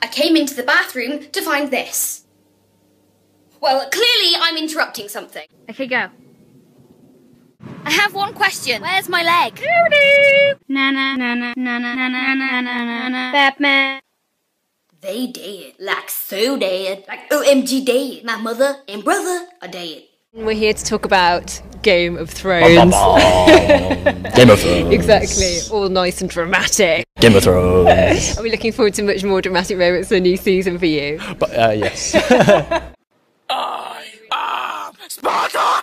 I came into the bathroom to find this. Well, clearly I'm interrupting something. Okay, go. I have one question. Where's my leg? Na na na na na na na na na na na. Batman. They dead. Like so dead. Like OMG dead. My mother and brother are dead. We're here to talk about Game of Thrones. Game of Thrones. Exactly. All nice and dramatic. Game of Thrones. Are we looking forward to much more dramatic moments in the new season for you? But, yes. I am Sparta!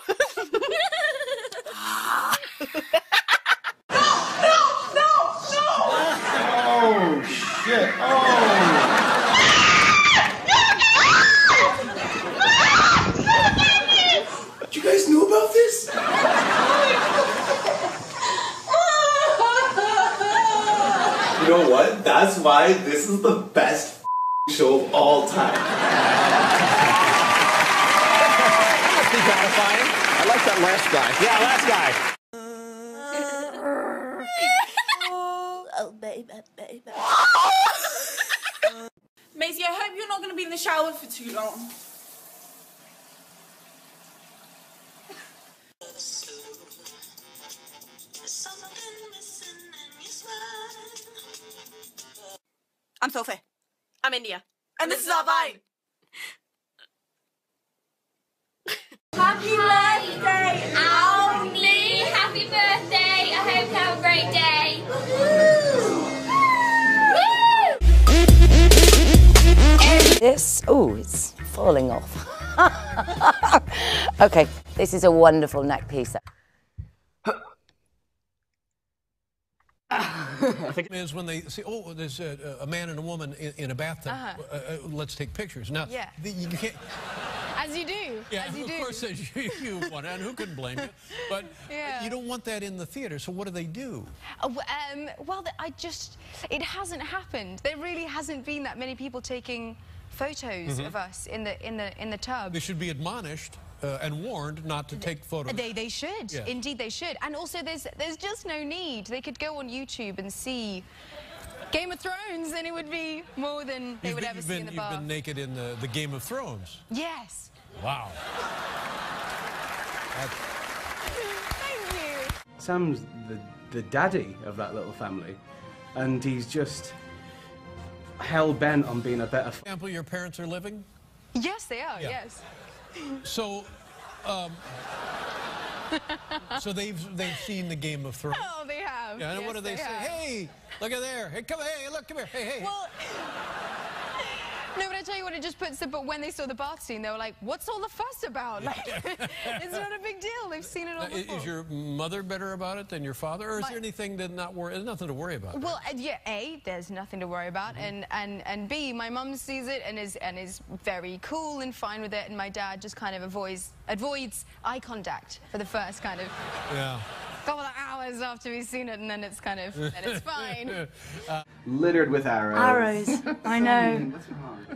Oh, shit. Oh. You guys knew about this? You know what? That's why this is the best show of all time. That must be gratifying. I like that last guy. Yeah, last guy. Oh, baby, baby. Maisie, I hope you're not going to be in the shower for too long. I'm Sophie. I'm India. And this is our Vine. Happy birthday, Owly! Happy birthday! I hope you have a great day. This, oh, it's falling off. Okay, this is a wonderful neck piece. I think it is when they say, oh, there's a man and a woman in a bathtub. Let's take pictures. Now, Yeah. You can't. As you do. Yeah, as you of do. course, you want, and who couldn't blame you? But Yeah. you don't want that in the theater. So what do? Well, it hasn't happened. There really hasn't been that many people taking photos of us in the tub. They should be admonished and warned not to take photos. They should. Yeah. Indeed, they should. And also, there's just no need. They could go on YouTube and see Game of Thrones, and it would be more than they would ever see in the bath. You've been naked in the Game of Thrones. Yes. Wow. Thank you. Sam's the daddy of that little family, and he's just hell-bent on being a better... For example, your parents are living? Yes, they are. Yeah. Yes. So, so they've seen the Game of Thrones. Oh, they have. Yeah, and yes, what do they say? have. Hey, look at there. Hey, come here. Hey. Well, no, but I tell you what, it just puts but when they saw the bath scene, they were like, what's all the fuss about? Like, it's not a big deal. They've seen it all before. Is your mother better about it than your father, or is there anything to not worry? There's nothing to worry about. Well, yeah, A, there's nothing to worry about, and B, my mum sees it and is very cool and fine with it, and my dad just kind of avoids eye contact for the first kind of couple of hours after we've seen it, and then it's kind of, then it's fine. Littered with arrows. Arrows, I know.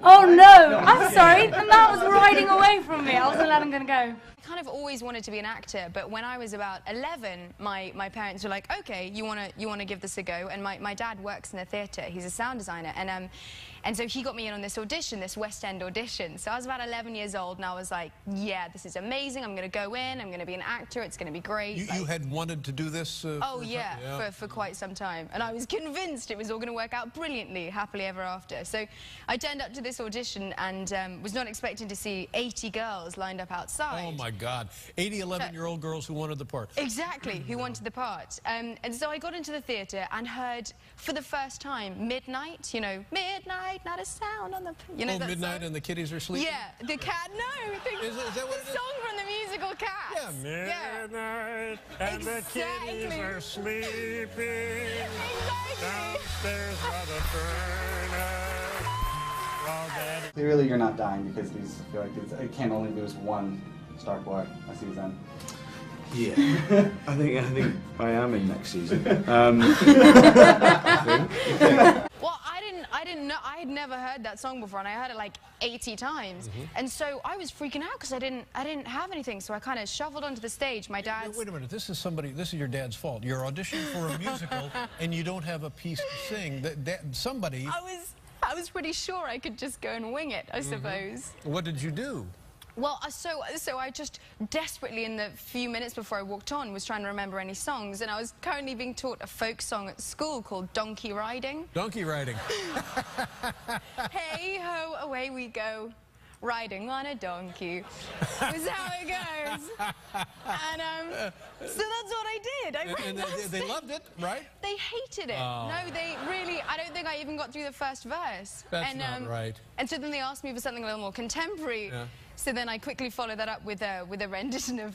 Oh no, I'm sorry, the man was riding away from me. I wasn't letting him go. I kind of always wanted to be an actor, but when I was about 11, my parents were like, okay, you wanna give this a go, and my dad works in the theatre. He's a sound designer, and so he got me in on this audition, this West End audition. So I was about 11 years old, and I was like, yeah, this is amazing. I'm gonna go in. I'm gonna be an actor. It's gonna be great. You had wanted to do this? Oh yeah, for quite some time, and I was convinced it was all going to work out brilliantly, happily ever after. So I turned up to this audition and was not expecting to see 80 girls lined up outside. Oh my God, 80 11-year-old girls who wanted the part. Exactly, who wanted the part. And so I got into the theatre and heard for the first time Midnight, you know, midnight, not a sound on the, you know, that Midnight song? and the kitties are sleeping? Yeah, the cat, no, Is that what the it is? song from the musical Cats. Yeah, midnight and the kitties are sleeping. Downstairs by the furnace. While Daddy... Clearly you're not dying because these, I feel like it can't only lose one Stark boy a season. Yeah, I think I am in next season. Well, I didn't know. I had never heard that song before, and I heard it like 80 times. And so I was freaking out because I didn't have anything. So I kind of shuffled onto the stage. My dad's... Wait a minute. This is your dad's fault. You're auditioning for a musical, and you don't have a piece to sing. Somebody... I was pretty sure I could just go and wing it, I suppose. What did you do? Well, so I just desperately, in the few minutes before I walked on, was trying to remember any songs, and I was currently being taught a folk song at school called Donkey Riding. Donkey riding. Hey ho, away we go, riding on a donkey. Was how it goes. And so that's what I did. And they loved it, right? They hated it. Oh. No, they really. I don't think I even got through the first verse. That's not right. And so then they asked me for something a little more contemporary. Yeah. So then I quickly followed that up with a rendition of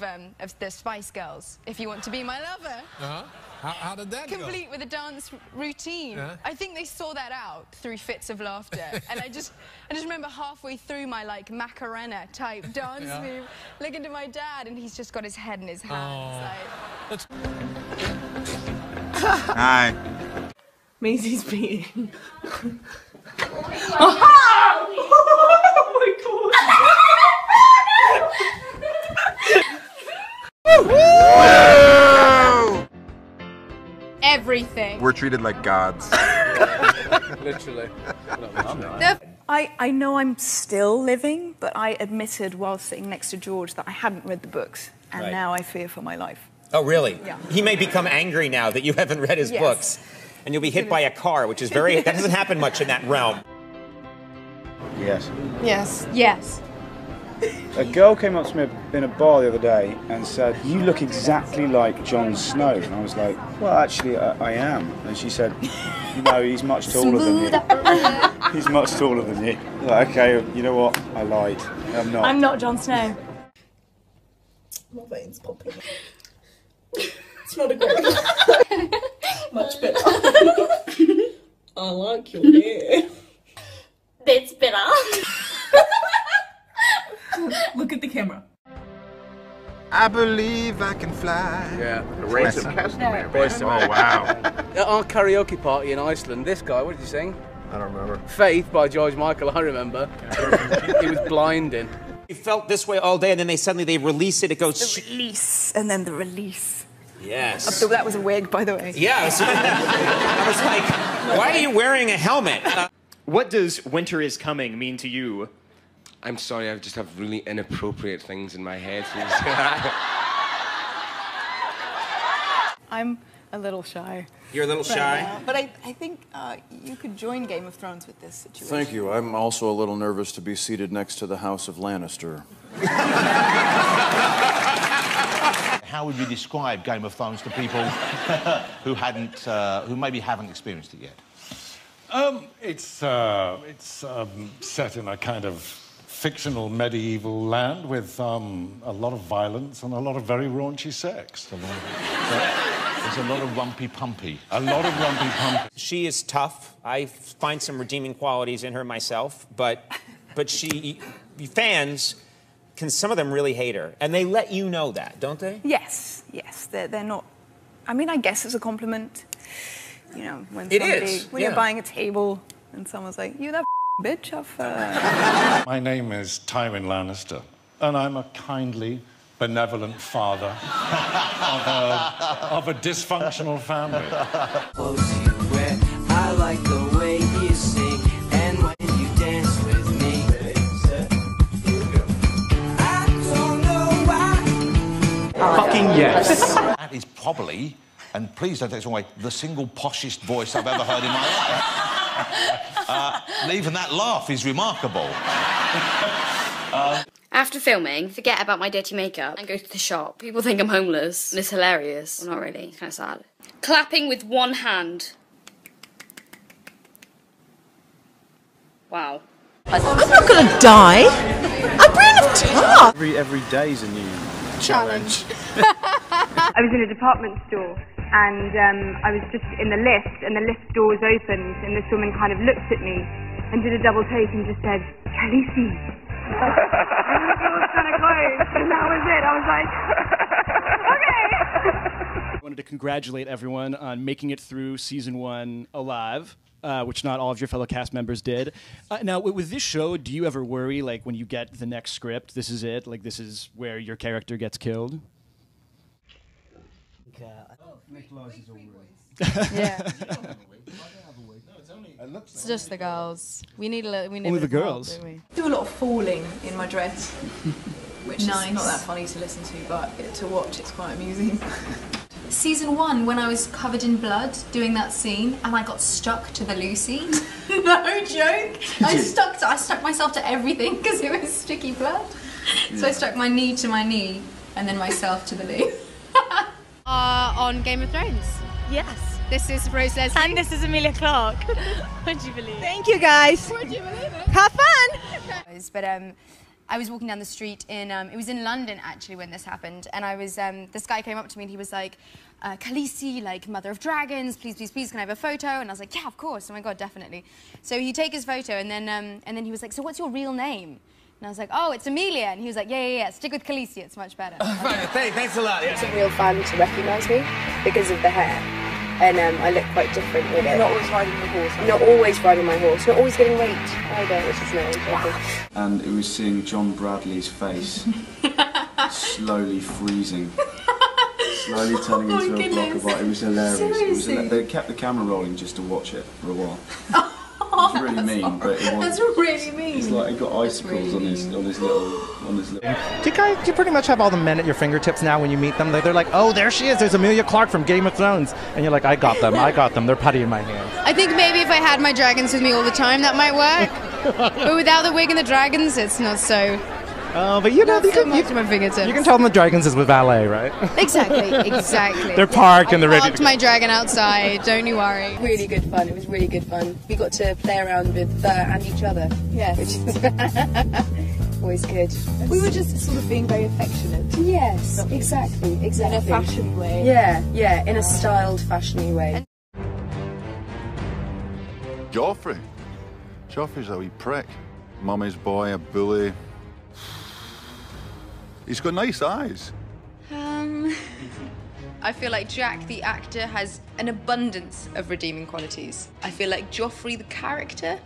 the Spice Girls. If you want to be my lover. Uh-huh. How did that go? Complete with a dance routine. Yeah. I think they saw that out through fits of laughter. And I just remember halfway through my like Macarena type dance move, looking to my dad, and he's just got his head in his hands. Like. Hi. Maisie's beating. Oh my god! Everything. We're treated like gods. Literally. I know I'm still living, but I admitted while sitting next to George that I hadn't read the books, and now I fear for my life. Oh, really? Yeah. He may become angry now that you haven't read his books. And you'll be hit by a car, which is that doesn't happen much in that realm. Yes. Yes. Yes. A girl came up to me in a bar the other day and said, "You look exactly like Jon Snow." And I was like, "Well, actually, I am." And she said, "No, he's much taller than you. He's much taller than you." Like, okay, you know what? I lied. I'm not. I'm not Jon Snow. My veins popping. It's not a great. Much better. I like your hair. That's better. Look at the camera. I believe I can fly. Yeah. The race of customary. Oh, wow. At our karaoke party in Iceland, this guy, what did you sing? I don't remember. Faith by George Michael, I remember. He was blinding. You felt this way all day, and then they release it. It goes. The release, and then the release. Yes. So that was a wig, by the way. Yeah. I was like, why are you wearing a helmet? What does "Winter is Coming" mean to you? I'm sorry, I just have really inappropriate things in my head. I'm a little shy. You're a little shy? But I think you could join Game of Thrones with this situation. Thank you. I'm also a little nervous to be seated next to the House of Lannister. How would you describe Game of Thrones to people who maybe haven't experienced it yet? It's set in a kind of fictional medieval land with a lot of violence and a lot of very raunchy sex. There's a lot of rumpy-pumpy. A lot of rumpy-pumpy. She is tough. I find some redeeming qualities in her myself, but fans some of them really hate her, and they let you know that, don't they? Yes, yes. They're not. I mean, I guess it's a compliment. You know, when you're buying a table and someone's like, "You that bitch off." My name is Tywin Lannister, and I'm a kindly, benevolent father of a dysfunctional family. I like the way you sing and when you dance with me. I don't know why. Fucking yes. That is probably, and please don't take this away, the single poshest voice I've ever heard in my life. Even that laugh is remarkable. After filming, forget about my dirty makeup and go to the shop. People think I'm homeless, and it's hilarious. Well, not really, it's kind of sad. Clapping with one hand. Wow. I'm not gonna die. I'm brave enough tough. Every day's a new challenge. I was in a department store and I was just in the lift and the lift doors opened and this woman kind of looked at me and did a double take and just said, "Khaleesi." And the door was kind of closed and that was it. I was like, okay. I wanted to congratulate everyone on making it through season 1 alive. Which not all of your fellow cast members did. Now, with this show, do you ever worry, like, when you get the next script, this is it, like, this is where your character gets killed? Nicholas is all Yeah. I don't have a wig. No, it's only... It's just the girls. We need a little. We need Only a bit the of help, girls. don't we? Do a lot of falling in my dress, which Nice. is not that funny to listen to, but to watch it's quite amusing. Season 1, when I was covered in blood doing that scene, and I got stuck to the loo scene. No joke. I stuck myself to everything because it was sticky blood. So I stuck my knee to my knee, and then myself to the loo. On Game of Thrones. Yes. This is Rose Leslie. And this is Emilia Clarke. Would you believe it? Thank you, guys. Would you believe it? Have fun. But I was walking down the street in, it was in London actually when this happened, and I was, this guy came up to me and he was like, Khaleesi, like Mother of Dragons, please, please, please, can I have a photo? And I was like, yeah, of course, oh my God, definitely. So he'd take his photo and then he was like, so what's your real name? And I was like, oh, it's Emilia. And he was like, yeah, stick with Khaleesi, it's much better. Thanks a lot. It's a real fan to recognise me because of the hair. And I look quite different with it. Not always riding the horse. Not always riding my horse. Not always getting raped either, which is no. And it was seeing John Bradley's face slowly freezing, slowly turning into a block of art. It was hilarious. They kept the camera rolling just to watch it for a while. It's really mean, but it was. That's really mean. It's like he got icicles on his little. Do you pretty much have all the men at your fingertips now when you meet them? They're like, oh, there she is. There's Emilia Clarke from Game of Thrones, and you're like, I got them. They're putty in my hand. I think maybe if I had my dragons with me all the time, that might work. But without the wig and the dragons, it's not so. Oh, but you know, you can tell them the dragons is with valet, right? Exactly. They're parked and they're ready to parked go. my dragon outside, don't you worry. Really good fun. It was really good fun. We got to play around with and each other. Yes. Which is always good. We were just sort of being very affectionate. Yes, exactly. In a fashion way. Yeah, in a styled, fashiony way. Joffrey's a wee prick. Mummy's boy, a bully. He's got nice eyes. I feel like Jack, the actor, has an abundance of redeeming qualities. I feel like Joffrey, the character,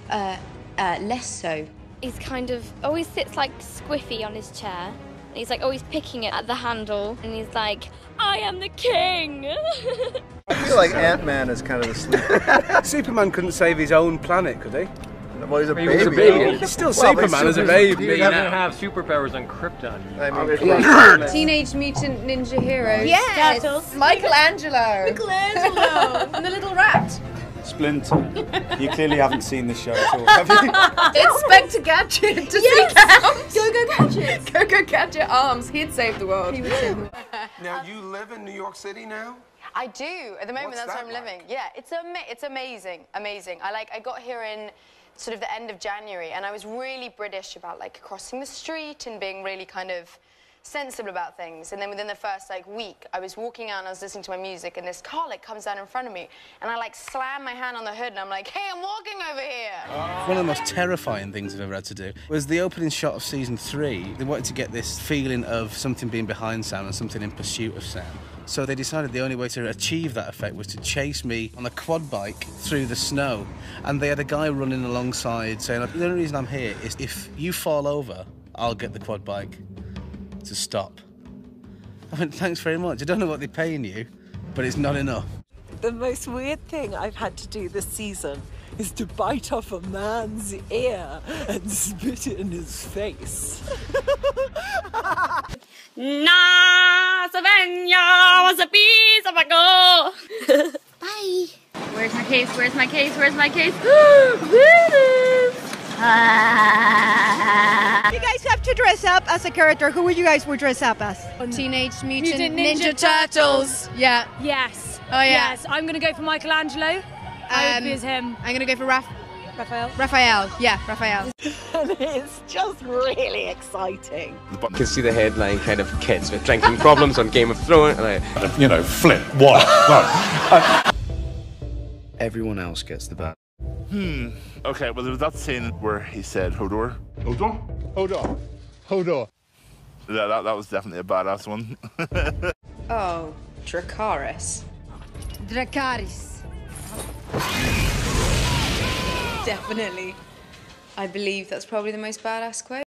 less so. He's kind of always sits like squiffy on his chair. And he's like always picking it at the handle. And he's like, I am the king. I feel like Ant-Man is kind of the sleeper. Superman couldn't save his own planet, could he? Well, he's a baby. He's still Superman as a baby. He doesn't have superpowers on Krypton. I mean, Teenage Mutant Ninja Heroes. Yes! Michelangelo! And the little rat. Splinter. You clearly haven't seen the show at all, have you? Inspector Gadget to Yes! seek out! Go Gadget! Go Gadget arms. He'd save the world. He would save the world. Now, you live in New York City now? I do. At the moment, that's where I'm living. Yeah, it's amazing. I got here in sort of the end of January, and I was really British about like crossing the street and being really kind of sensible about things. And then within the first like week, I was walking out and I was listening to my music, and this car like comes down in front of me, and I like slam my hand on the hood, and I'm like, hey, I'm walking over here. One of the most terrifying things I've ever had to do was the opening shot of season 3. They wanted to get this feeling of something being behind Sam and something in pursuit of Sam. So they decided the only way to achieve that effect was to chase me on a quad bike through the snow. And they had a guy running alongside saying, the only reason I'm here is if you fall over, I'll get the quad bike to stop. I went, thanks very much. I don't know what they're paying you, but it's not enough. The most weird thing I've had to do this season is to bite off a man's ear and spit it in his face. Na Savenya was a piece of a go. Bye. Where's my case? Where's my case? Where's my case? You guys have to dress up as a character. Who would you guys dress up as? Teenage Mutant Ninja Turtles. Yeah. Yes. Oh yeah. Yes. I'm gonna go for Michelangelo. I would be as him. I'm gonna go for Raphael. Raphael. Yeah, Raphael. And it's just really exciting. You can see the headline kind of kids with drinking problems on Game of Thrones. And You know, Flint, what? No. everyone else gets the bat. Okay, well, there was that scene where he said, Hodor. Hodor. That was definitely a badass one. Oh, Dracarys. Definitely. I believe that's probably the most badass quote.